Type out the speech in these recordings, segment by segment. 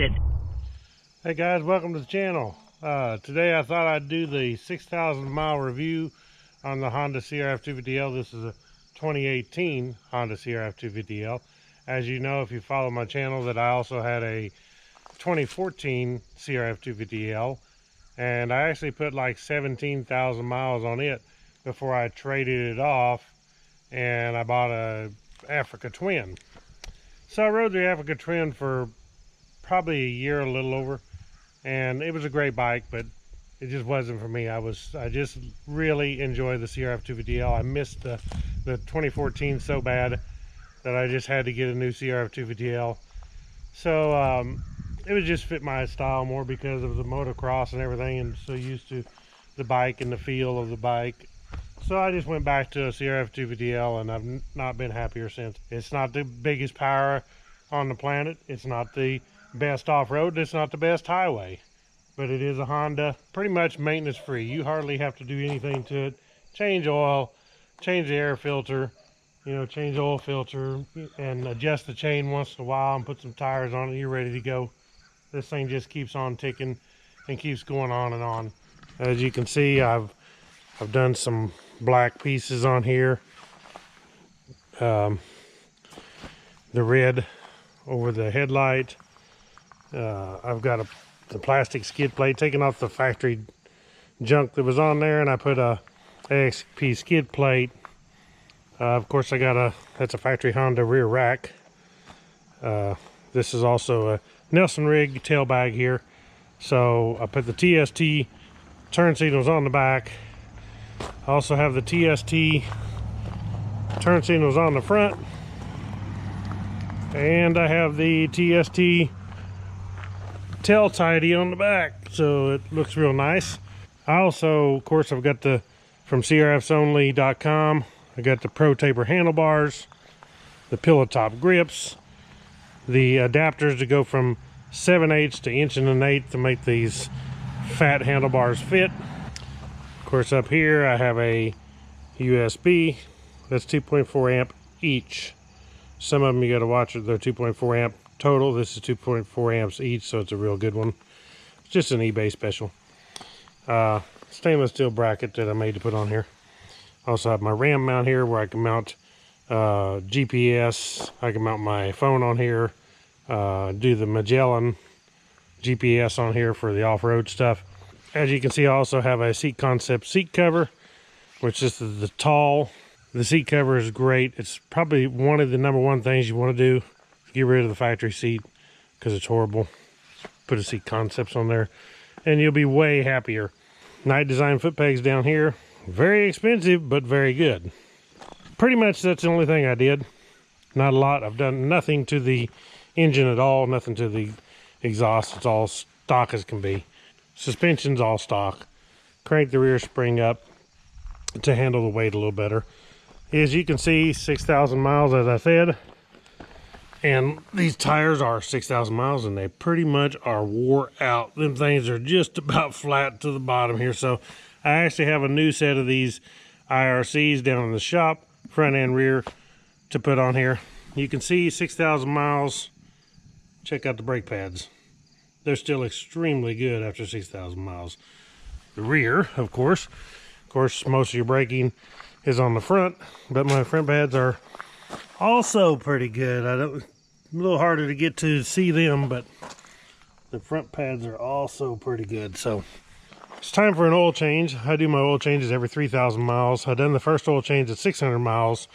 disconnected. Hey guys, welcome to the channel. Today I thought I'd do the 6,000 mile review on the Honda CRF250L. This is a 2018 Honda CRF250L. As you know, if you follow my channel, that I also had a 2014 CRF250L, and I actually put like 17,000 miles on it before I traded it off and I bought a Africa Twin. So I rode the Africa Twin for probably a year, a little over, and it was a great bike, but it just wasn't for me. I just really enjoy the CRF250L. I missed the 2014 so bad that I just had to get a new CRF250L. So it would just fit my style more because of the motocross and everything, and so used to the bike and the feel of the bike. So I just went back to a CRF250L, and I've not been happier since. It's not the biggest power on the planet. It's not the best off-road. It's not the best highway. But it is a Honda, pretty much maintenance free. You hardly have to do anything to it. Change oil, change the air filter, you know, change the oil filter, and adjust the chain once in a while and put some tires on it. You're ready to go. This thing just keeps on ticking and keeps going on and on. As you can see, I've done some black pieces on here. The red over the headlight. I've got the plastic skid plate, taken off the factory junk that was on there, and I put a AXP skid plate. Of course, that's a factory Honda rear rack. This is also a Nelson rig tail bag here. So I put the TST turn signals on the back. I also have the TST turn signals on the front, and I have the TST tail tidy on the back, so it looks real nice. I also, of course, I've got from CRFsonly.com, I got the Pro Taper handlebars, the pillow top grips, the adapters to go from 7/8 to 1 1/8 to make these fat handlebars fit. Of course, up here I have a USB that's 2.4 amp each. Some of them you got to watch it, they're 2.4 amp total. This is 2.4 amps each, so it's a real good one. It's just an eBay special. Stainless steel bracket that I made to put on here. I also have my RAM mount here where I can mount GPS. I can mount my phone on here. Do the Magellan GPS on here for the off-road stuff. As you can see, I also have a Seat Concept seat cover, which is the tall. The seat cover is great. It's probably one of the #1 things you want to do. Get rid of the factory seat because it's horrible. Put a Seat Concepts on there and you'll be way happier. Night Design foot pegs down here. Very expensive, but very good. Pretty much that's the only thing I did. Not a lot. I've done nothing to the engine at all, nothing to the exhaust. It's all stock as can be. Suspension's all stock. Crank the rear spring up to handle the weight a little better. As you can see, 6,000 miles, as I said. And these tires are 6,000 miles, and they pretty much are wore out. Them things are just about flat to the bottom here. So I actually have a new set of these IRCs down in the shop, front and rear, to put on here. You can see 6,000 miles. Check out the brake pads. They're still extremely good after 6,000 miles. The rear, of course, most of your braking is on the front, but my front pads are also pretty good. A little harder to get to see them, but the front pads are also pretty good. So it's time for an oil change. I do my oil changes every 3,000 miles. I've done the first oil change at 600 miles,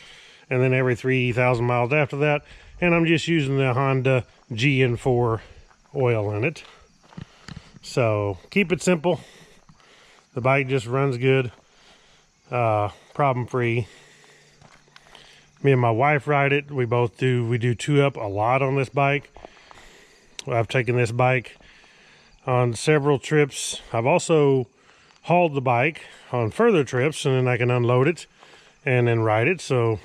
and then every 3,000 miles after that. And I'm just using the Honda GN4 oil in it. So keep it simple. The bike just runs good, problem free. Me and my wife ride it. We do two up a lot on this bike. I've taken this bike on several trips. I've also hauled the bike on further trips, and then I can unload it and then ride it. So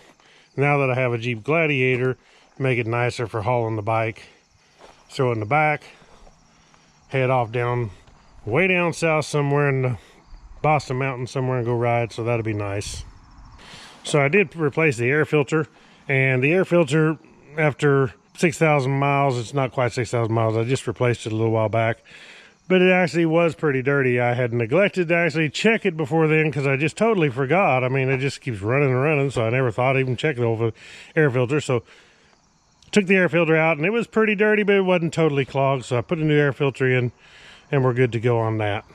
now that I have a Jeep Gladiator, make it nicer for hauling the bike. Throw it in the back, head off way down south somewhere in the Boston Mountains somewhere and go ride. So that'll be nice. So I did replace the air filter, and the air filter, after 6,000 miles. It's not quite 6,000 miles. I just replaced it a little while back. But it actually was pretty dirty. I had neglected to actually check it before then because I just totally forgot. I mean, it just keeps running and running, so I never thought I'd even check the old air filter. So took the air filter out, and it was pretty dirty, but it wasn't totally clogged. So I put a new air filter in, and we're good to go on that.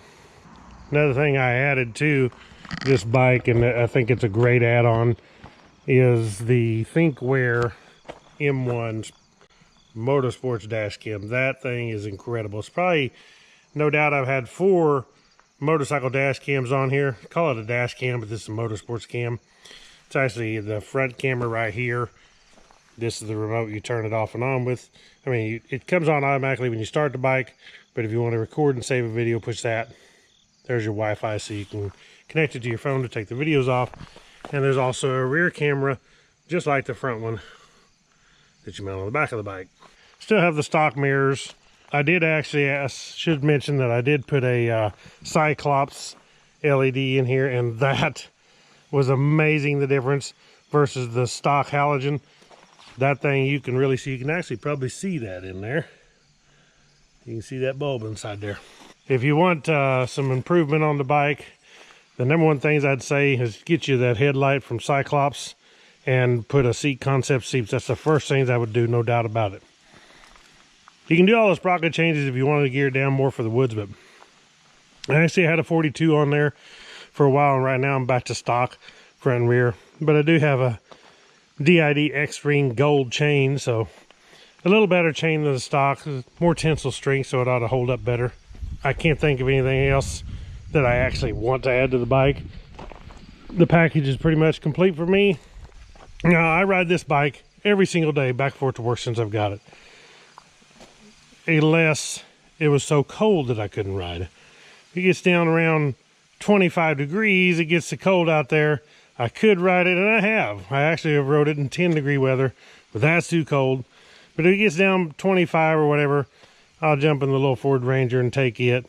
Another thing I added to this bike, and I think it's a great add-on, is the ThinkWear M1 Motorsports dash cam. That thing is incredible. It's probably, no doubt, I've had 4 motorcycle dash cams on here. Call it a dash cam, but this is a motorsports cam. It's actually the front camera right here. This is the remote you turn it off and on with. I mean, it comes on automatically when you start the bike, but if you want to record and save a video, push that. There's your Wi-Fi, so you can connect it to your phone to take the videos off. And there's also a rear camera, just like the front one, that you mount on the back of the bike. Still have the stock mirrors. I did actually, I should mention that I did put a Cyclops LED in here, and that was amazing, the difference versus the stock halogen. That thing you can really see. You can actually probably see that in there. You can see that bulb inside there. If you want some improvement on the bike, the number one things I'd say is get you that headlight from Cyclops and put a seat concept seats. That's the first things I would do, no doubt about it. You can do all those sprocket changes if you wanted to gear it down more for the Woodzman. I actually had a 42 on there for a while, and right now I'm back to stock front and rear. But I do have a DID X-Ring gold chain, so a little better chain than the stock, more tensile strength, so it ought to hold up better. I can't think of anything else that I actually want to add to the bike. The package is pretty much complete for me. Now, I ride this bike every single day back and forth to work since I've got it. Unless it was so cold that I couldn't ride. It gets down around 25 degrees, it gets so cold out there. I could ride it, and I have. I actually have rode it in 10-degree weather, but that's too cold. But if it gets down 25 or whatever, I'll jump in the little Ford Ranger and take it.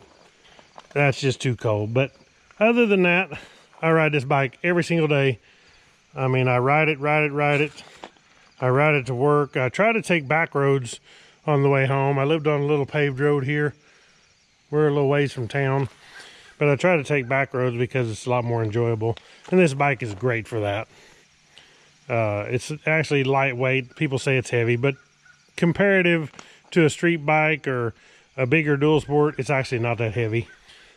That's just too cold. But other than that, I ride this bike every single day. I mean, I ride it. I ride it to work. I try to take back roads on the way home. I lived on a little paved road here. We're a little ways from town. But I try to take back roads because it's a lot more enjoyable. And this bike is great for that. It's actually lightweight. People say it's heavy, but comparative to a street bike or a bigger dual sport, it's actually not that heavy.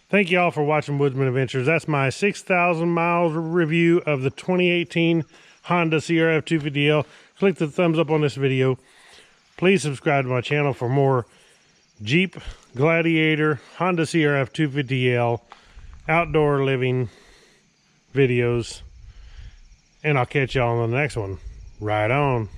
Thank you all for watching Woodzman Adventures. That's my 6,000 miles review of the 2018 Honda CRF250L. Click the thumbs up on this video. Please subscribe to my channel for more Jeep, Gladiator, Honda CRF250L, outdoor living videos. And I'll catch y'all on the next one. Right on.